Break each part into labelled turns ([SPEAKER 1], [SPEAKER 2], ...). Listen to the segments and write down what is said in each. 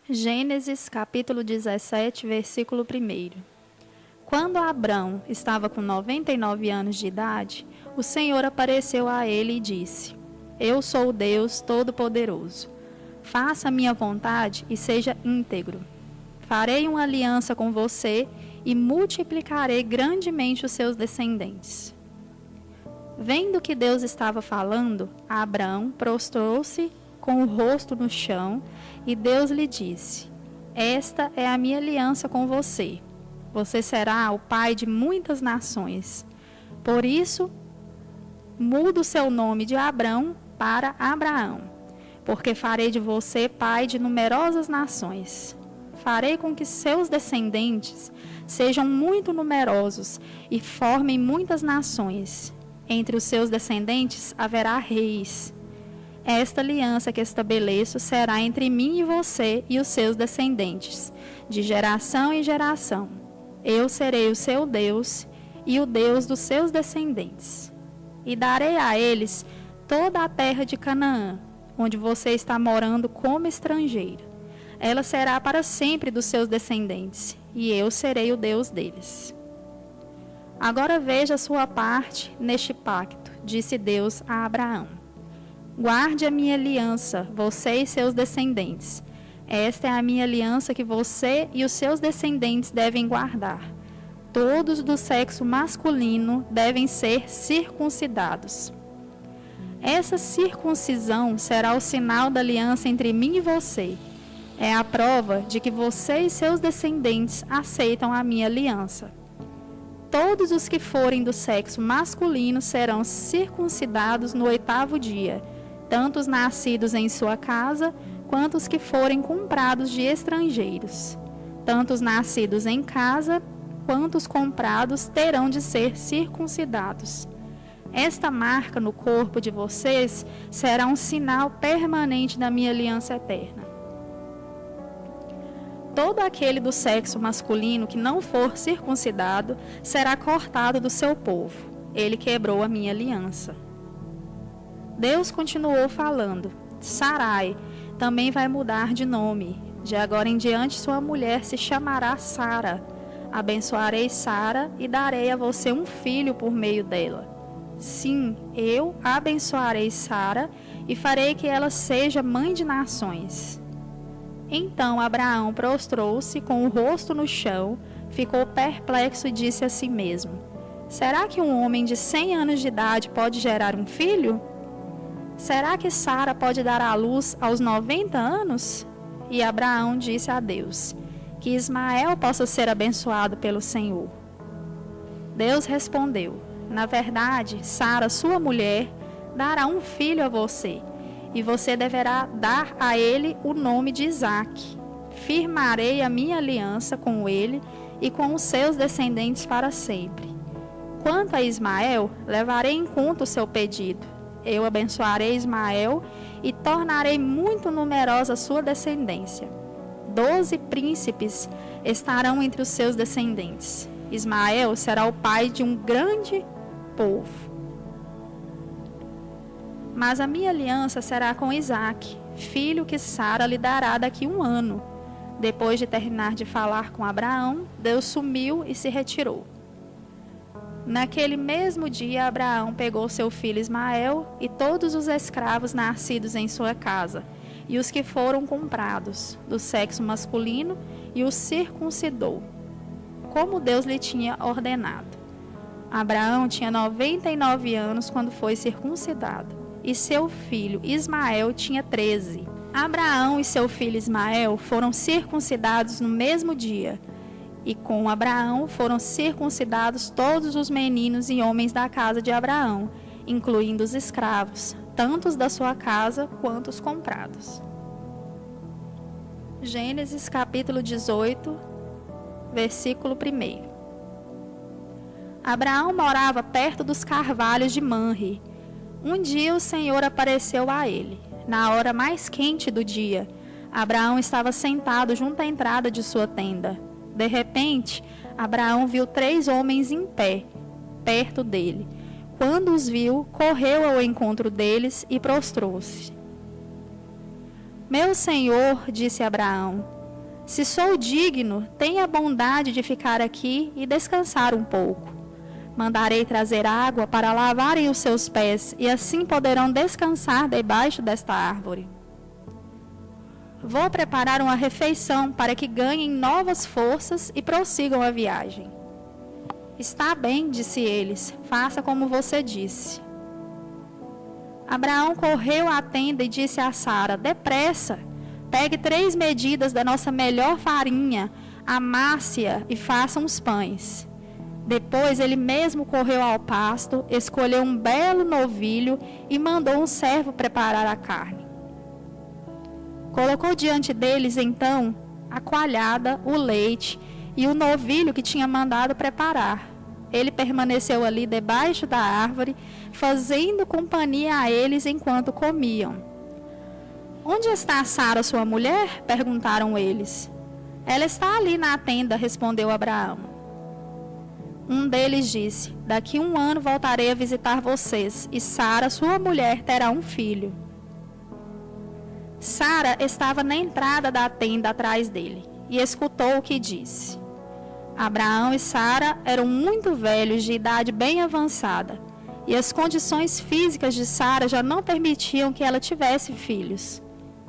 [SPEAKER 1] Gênesis capítulo 17, versículo 1. Quando Abrão estava com 99 anos de idade, o Senhor apareceu a ele e disse: Eu sou o Deus Todo-Poderoso. Faça a minha vontade e seja íntegro. Farei uma aliança com você e multiplicarei grandemente os seus descendentes. Vendo que Deus estava falando, Abrão prostrou-se com o rosto no chão, e Deus lhe disse: Esta é a minha aliança com você. Você será o pai de muitas nações. Por isso, muda o seu nome de Abrão para Abraão, porque farei de você pai de numerosas nações. Farei com que seus descendentes sejam muito numerosos e formem muitas nações. Entre os seus descendentes haverá reis. Esta aliança que estabeleço será entre mim e você e os seus descendentes, de geração em geração. Eu serei o seu Deus e o Deus dos seus descendentes. E darei a eles toda a terra de Canaã, onde você está morando como estrangeiro. Ela será para sempre dos seus descendentes, e eu serei o Deus deles. Agora veja a sua parte neste pacto, disse Deus a Abraão. Guarde a minha aliança, você e seus descendentes. Esta é a minha aliança que você e os seus descendentes devem guardar. Todos do sexo masculino devem ser circuncidados. Essa circuncisão será o sinal da aliança entre mim e você. É a prova de que você e seus descendentes aceitam a minha aliança. Todos os que forem do sexo masculino serão circuncidados no 8º dia, tanto os nascidos em sua casa, quanto os que forem comprados de estrangeiros. Tanto os nascidos em casa, quanto os comprados terão de ser circuncidados. Esta marca no corpo de vocês será um sinal permanente da minha aliança eterna. Todo aquele do sexo masculino que não for circuncidado será cortado do seu povo. Ele quebrou a minha aliança. Deus continuou falando: Sarai também vai mudar de nome. De agora em diante sua mulher se chamará Sara. Abençoarei Sara e darei a você um filho por meio dela. Sim, eu abençoarei Sara e farei que ela seja mãe de nações. Então Abraão prostrou-se com o rosto no chão, ficou perplexo e disse a si mesmo: Será que um homem de 100 anos de idade pode gerar um filho? Será que Sara pode dar à luz aos 90 anos? E Abraão disse a Deus: Que Ismael possa ser abençoado pelo Senhor. Deus respondeu: Na verdade, Sara, sua mulher, dará um filho a você, e você deverá dar a ele o nome de Isaque. Firmarei a minha aliança com ele e com os seus descendentes para sempre. Quanto a Ismael, levarei em conta o seu pedido. Eu abençoarei Ismael e tornarei muito numerosa a sua descendência. 12 príncipes estarão entre os seus descendentes. Ismael será o pai de um grande povo. Mas a minha aliança será com Isaque, filho que Sara lhe dará daqui 1 ano. Depois de terminar de falar com Abraão, Deus sumiu e se retirou. Naquele mesmo dia, Abraão pegou seu filho Ismael e todos os escravos nascidos em sua casa, e os que foram comprados, do sexo masculino, e os circuncidou, como Deus lhe tinha ordenado. Abraão tinha 99 anos quando foi circuncidado, e seu filho Ismael tinha 13. Abraão e seu filho Ismael foram circuncidados no mesmo dia, e com Abraão foram circuncidados todos os meninos e homens da casa de Abraão, incluindo os escravos, tanto os da sua casa quanto os comprados. Gênesis capítulo 18, versículo 1. Abraão morava perto dos carvalhos de Manre. Um dia o Senhor apareceu a ele. Na hora mais quente do dia, Abraão estava sentado junto à entrada de sua tenda. De repente, Abraão viu 3 homens em pé, perto dele. Quando os viu, correu ao encontro deles e prostrou-se. Meu senhor, disse Abraão, Se sou digno, tenha a bondade de ficar aqui e descansar um pouco. Mandarei trazer água para lavarem os seus pés, e assim poderão descansar debaixo desta árvore. Vou preparar uma refeição para que ganhem novas forças e prossigam a viagem. Está bem, disse eles, faça como você disse. Abraão correu à tenda e disse a Sara: depressa, pegue 3 medidas da nossa melhor farinha, amasse-a e faça uns pães. Depois ele mesmo correu ao pasto, escolheu um belo novilho e mandou um servo preparar a carne. Colocou diante deles então a coalhada, o leite e o novilho que tinha mandado preparar. Ele permaneceu ali debaixo da árvore, fazendo companhia a eles enquanto comiam. Onde está Sara, sua mulher? Perguntaram eles. Ela está ali na tenda, respondeu Abraão. Um deles disse: daqui 1 ano voltarei a visitar vocês, e Sara, sua mulher, terá um filho. Sara estava na entrada da tenda atrás dele, e escutou o que disse. Abraão e Sara eram muito velhos, de idade bem avançada, e as condições físicas de Sara já não permitiam que ela tivesse filhos.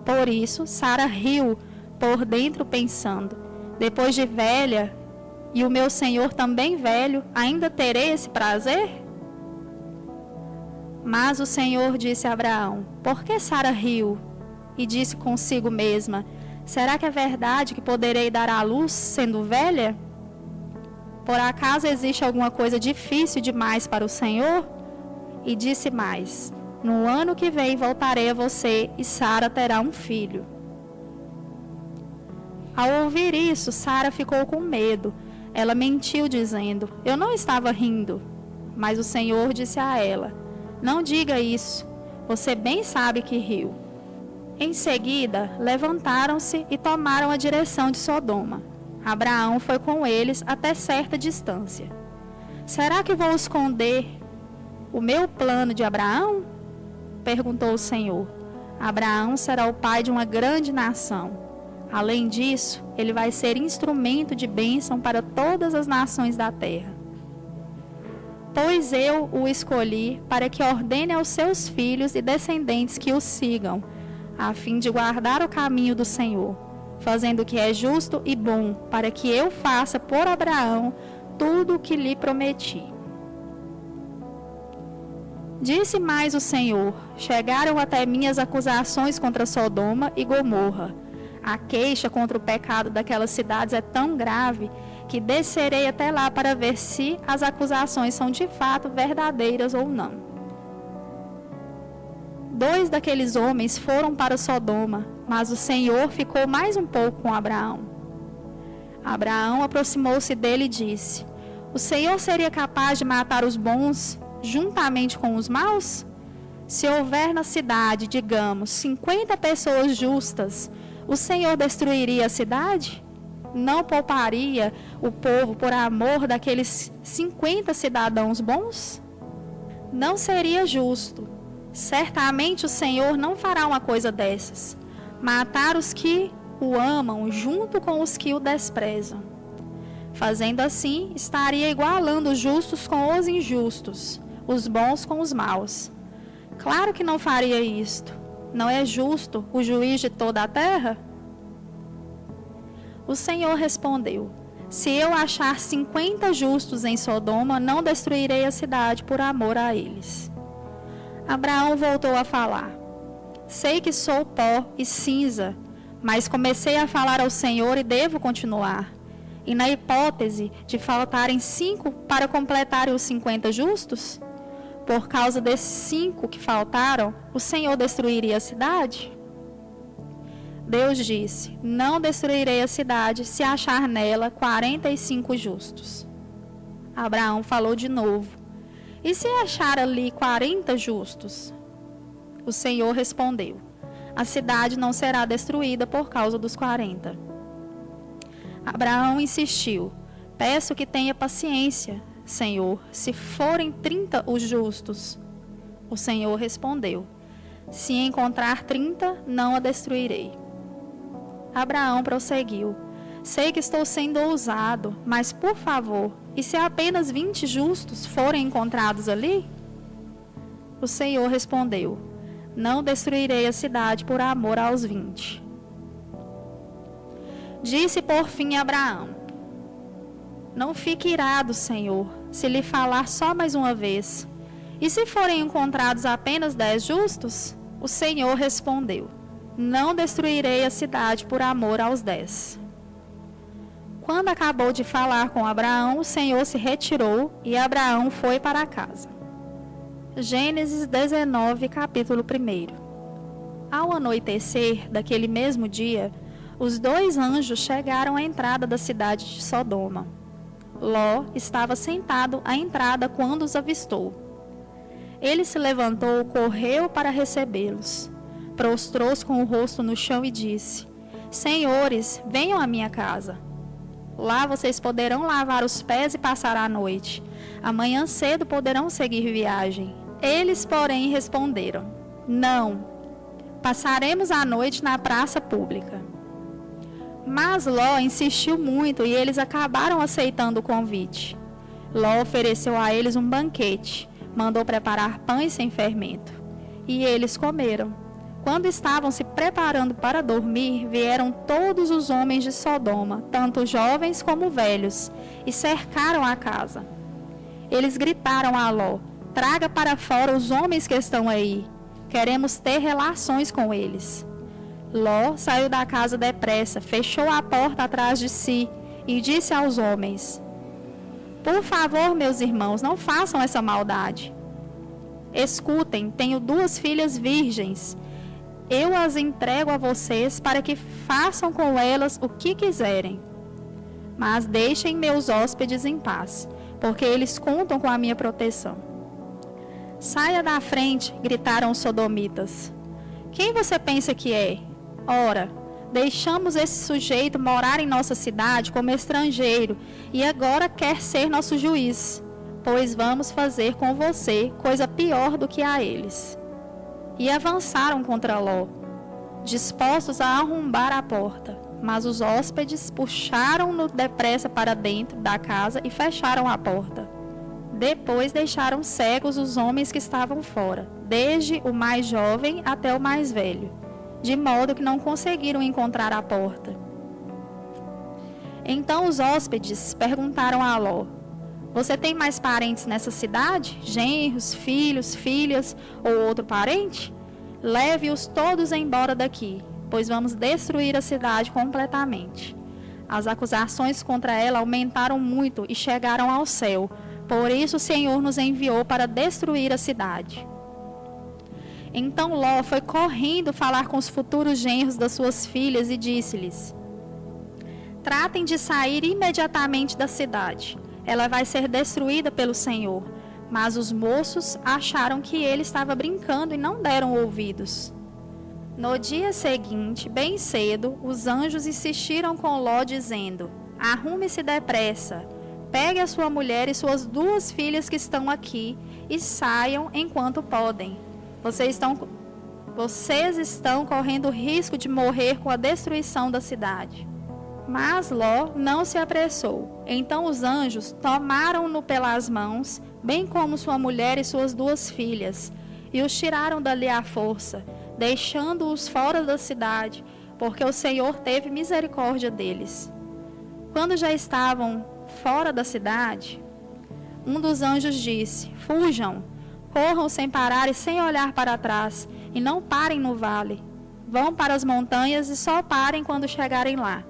[SPEAKER 1] Por isso, Sara riu por dentro, pensando: depois de velha, e o meu senhor também velho, ainda terei esse prazer? Mas o Senhor disse a Abraão: por que Sara riu? E disse consigo mesma: será que é verdade que poderei dar à luz sendo velha? Por acaso existe alguma coisa difícil demais para o Senhor? E disse mais: no ano que vem voltarei a você e Sara terá um filho. Ao ouvir isso, Sara ficou com medo. Ela mentiu dizendo: eu não estava rindo. Mas o Senhor disse a ela: não diga isso, você bem sabe que riu. Em seguida, levantaram-se e tomaram a direção de Sodoma. Abraão foi com eles até certa distância. Será que vou esconder o meu plano de Abraão? Perguntou o Senhor. Abraão será o pai de uma grande nação. Além disso, ele vai ser instrumento de bênção para todas as nações da terra. Pois eu o escolhi para que ordene aos seus filhos e descendentes que o sigam, a fim de guardar o caminho do Senhor, fazendo o que é justo e bom, para que eu faça por Abraão tudo o que lhe prometi. Disse mais o Senhor: chegaram até mim as acusações contra Sodoma e Gomorra. A queixa contra o pecado daquelas cidades é tão grave que descerei até lá para ver se as acusações são de fato verdadeiras ou não. 2 daqueles homens foram para Sodoma, mas o Senhor ficou mais um pouco com Abraão. Abraão aproximou-se dele e disse: o Senhor seria capaz de matar os bons juntamente com os maus? Se houver na cidade, digamos, 50 pessoas justas, o Senhor destruiria a cidade? Não pouparia o povo por amor daqueles 50 cidadãos bons? Não seria justo. Certamente o Senhor não fará uma coisa dessas. Matar os que o amam junto com os que o desprezam. Fazendo assim, estaria igualando os justos com os injustos, os bons com os maus. Claro que não faria isto. Não é justo o juiz de toda a terra? O Senhor respondeu: se eu achar 50 justos em Sodoma, não destruirei a cidade por amor a eles. Abraão voltou a falar: sei que sou pó e cinza, mas comecei a falar ao Senhor e devo continuar. E na hipótese de faltarem 5 para completarem os 50 justos, por causa desses 5 que faltaram, o Senhor destruiria a cidade? Deus disse: não destruirei a cidade se achar nela 45 justos. Abraão falou de novo: e se achar ali 40 justos? O Senhor respondeu: a cidade não será destruída por causa dos 40. Abraão insistiu: peço que tenha paciência, Senhor, se forem 30 os justos. O Senhor respondeu: se encontrar 30, não a destruirei. Abraão prosseguiu: Sei que estou sendo ousado, mas por favor, e se apenas 20 justos forem encontrados ali?" O Senhor respondeu: "Não destruirei a cidade por amor aos 20. Disse por fim Abraão: "Não fique irado, Senhor, se lhe falar só mais uma vez. E se forem encontrados apenas 10 justos?" O Senhor respondeu: "Não destruirei a cidade por amor aos 10. Quando acabou de falar com Abraão, o Senhor se retirou e Abraão foi para casa. Gênesis 19, capítulo 1. Ao anoitecer daquele mesmo dia, os 2 anjos chegaram à entrada da cidade de Sodoma. Ló estava sentado à entrada quando os avistou. Ele se levantou, correu para recebê-los. Prostrou-se com o rosto no chão e disse: "Senhores, venham à minha casa. Lá vocês poderão lavar os pés e passar a noite. Amanhã cedo poderão seguir viagem." Eles, porém, responderam: "Não, passaremos a noite na praça pública." Mas Ló insistiu muito e eles acabaram aceitando o convite. Ló ofereceu a eles um banquete, mandou preparar pães sem fermento. E eles comeram. Quando estavam se preparando para dormir, vieram todos os homens de Sodoma, tanto jovens como velhos, e cercaram a casa. Eles gritaram a Ló: "Traga para fora os homens que estão aí. Queremos ter relações com eles." Ló saiu da casa depressa, fechou a porta atrás de si e disse aos homens: "Por favor, meus irmãos, não façam essa maldade. Escutem, tenho 2 filhas virgens. Eu as entrego a vocês para que façam com elas o que quiserem. Mas deixem meus hóspedes em paz, porque eles contam com a minha proteção." "Saia da frente", gritaram os sodomitas. "Quem você pensa que é? Ora, deixamos esse sujeito morar em nossa cidade como estrangeiro e agora quer ser nosso juiz, pois vamos fazer com você coisa pior do que a eles." E avançaram contra Ló, dispostos a arrombar a porta. Mas os hóspedes puxaram-no depressa para dentro da casa e fecharam a porta. Depois deixaram cegos os homens que estavam fora, desde o mais jovem até o mais velho, de modo que não conseguiram encontrar a porta. Então os hóspedes perguntaram a Ló: "Você tem mais parentes nessa cidade? Genros, filhos, filhas ou outro parente? Leve-os todos embora daqui, pois vamos destruir a cidade completamente." As acusações contra ela aumentaram muito e chegaram ao céu. Por isso o Senhor nos enviou para destruir a cidade. Então Ló foi correndo falar com os futuros genros das suas filhas e disse-lhes: "Tratem de sair imediatamente da cidade. Ela vai ser destruída pelo Senhor." Mas os moços acharam que ele estava brincando e não deram ouvidos. No dia seguinte, bem cedo, os anjos insistiram com Ló, dizendo: "Arrume-se depressa. Pegue a sua mulher e suas 2 filhas que estão aqui e saiam enquanto podem. Vocês estão correndo o risco de morrer com a destruição da cidade." Mas Ló não se apressou. Então os anjos tomaram-no pelas mãos, bem como sua mulher e suas 2 filhas, e os tiraram dali à força, deixando-os fora da cidade, porque o Senhor teve misericórdia deles. Quando já estavam fora da cidade, um dos anjos disse: "Fujam, corram sem parar e sem olhar para trás, e não parem no vale. Vão para as montanhas e só parem quando chegarem lá.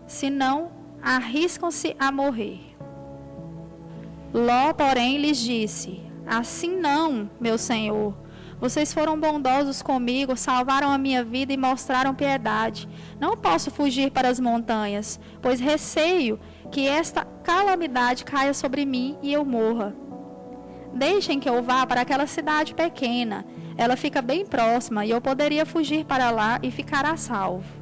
[SPEAKER 1] Senão, arriscam-se a morrer." Ló, porém, lhes disse: "Assim não, meu senhor. Vocês foram bondosos comigo, salvaram a minha vida e mostraram piedade. Não posso fugir para as montanhas, pois receio que esta calamidade caia sobre mim e eu morra. Deixem que eu vá para aquela cidade pequena. Ela fica bem próxima e eu poderia fugir para lá e ficar a salvo."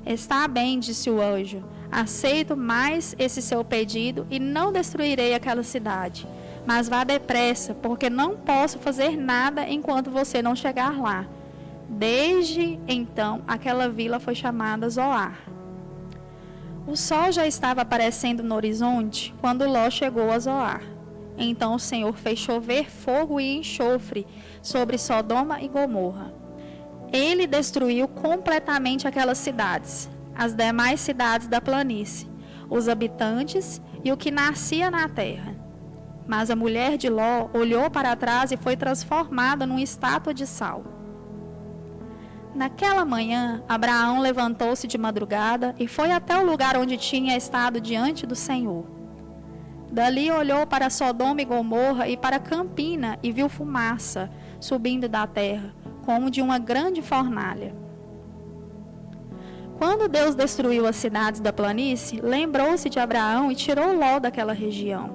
[SPEAKER 1] "Está bem", disse o anjo. "Aceito mais esse seu pedido e não destruirei aquela cidade. Mas vá depressa, porque não posso fazer nada enquanto você não chegar lá." Desde então, aquela vila foi chamada Zoar. O sol já estava aparecendo no horizonte quando Ló chegou a Zoar. Então o Senhor fez chover fogo e enxofre sobre Sodoma e Gomorra. Ele destruiu completamente aquelas cidades, as demais cidades da planície, os habitantes e o que nascia na terra. Mas a mulher de Ló olhou para trás e foi transformada numa estátua de sal. Naquela manhã, Abraão levantou-se de madrugada e foi até o lugar onde tinha estado diante do Senhor. Dali olhou para Sodoma e Gomorra e para Campina e viu fumaça subindo da terra, como de uma grande fornalha. Quando Deus destruiu as cidades da planície, lembrou-se de Abraão e tirou Ló daquela região.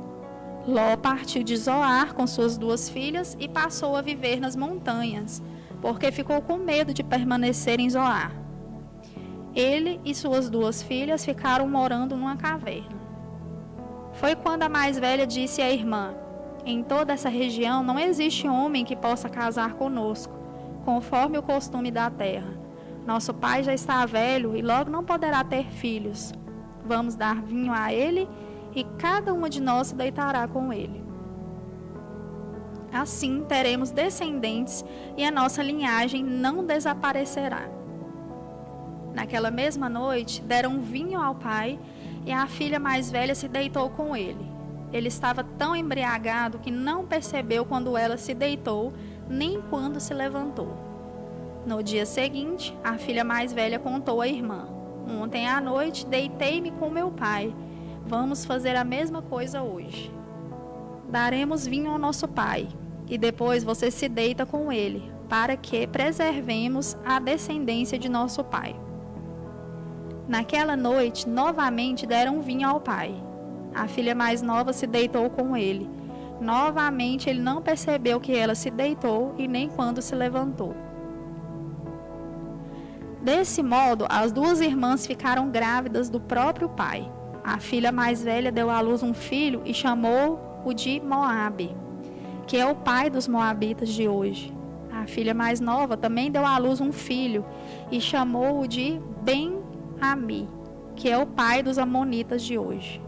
[SPEAKER 1] Ló partiu de Zoar com suas 2 filhas e passou a viver nas montanhas, porque ficou com medo de permanecer em Zoar. Ele e suas 2 filhas ficaram morando numa caverna. Foi quando a mais velha disse à irmã: em toda essa região não existe homem que possa casar conosco, conforme o costume da terra. Nosso pai já está velho e logo não poderá ter filhos. Vamos dar vinho a ele e cada uma de nós se deitará com ele. Assim teremos descendentes e a nossa linhagem não desaparecerá. Naquela mesma noite, deram vinho ao pai e a filha mais velha se deitou com ele. Ele estava tão embriagado que não percebeu quando ela se deitou, nem quando se levantou. No dia seguinte, a filha mais velha contou à irmã: ontem à noite deitei-me com meu pai. Vamos fazer a mesma coisa hoje. Daremos vinho ao nosso pai, e depois você se deita com ele, para que preservemos a descendência de nosso pai. Naquela noite, novamente deram vinho ao pai. A filha mais nova se deitou com ele. Novamente ele não percebeu que ela se deitou e nem quando se levantou. Desse modo, as 2 irmãs ficaram grávidas do próprio pai. A filha mais velha deu à luz um filho e chamou-o de Moabe, que é o pai dos moabitas de hoje. A filha mais nova também deu à luz um filho e chamou-o de Ben-Ami, que é o pai dos amonitas de hoje.